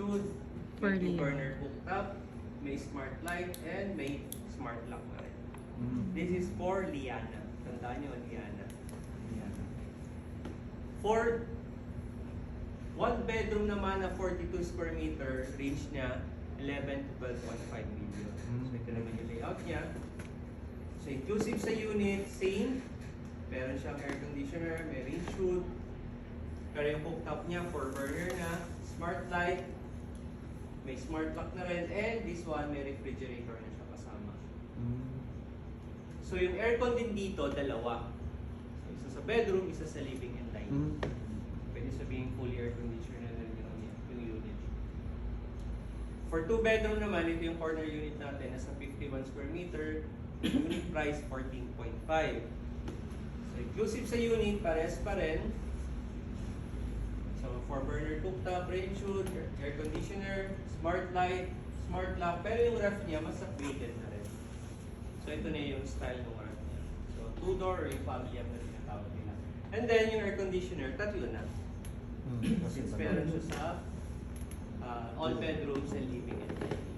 shoot, For may Liana. burner cooktop, may smart light, and may smart lock na rin. This is for Liana. Tandaan nyo, Liana. For one bedroom naman na 42 square meters, range niya 11 to 12.5 million. So ito naman yung layout niya. So inclusive sa unit, same. Meron siyang air conditioner, may rain shoot. Pero yung cooktop niya, 4 burner na, smart light, may smart lock na rin, and this one, may refrigerator na siya kasama. So yung aircon din dito, dalawa. So isa sa bedroom, isa sa living and dining. Pwede sabihin fully air conditioner na rin yung unit. For 2 bedroom naman, ito yung corner unit natin, nasa 51 square meter, unit price 14.5. So inclusive sa unit, pares pa rin. So 4 burner cooktop, rain shoot, air conditioner, smart light, smart lock, pero yung ref niya mas upgraded na rin. So ito na yung style ng ref niya. So 2-door or yung family up na tinatawag nila. And then yung air conditioner, tatlo na. Since meron siya sa all bedrooms and living and dining.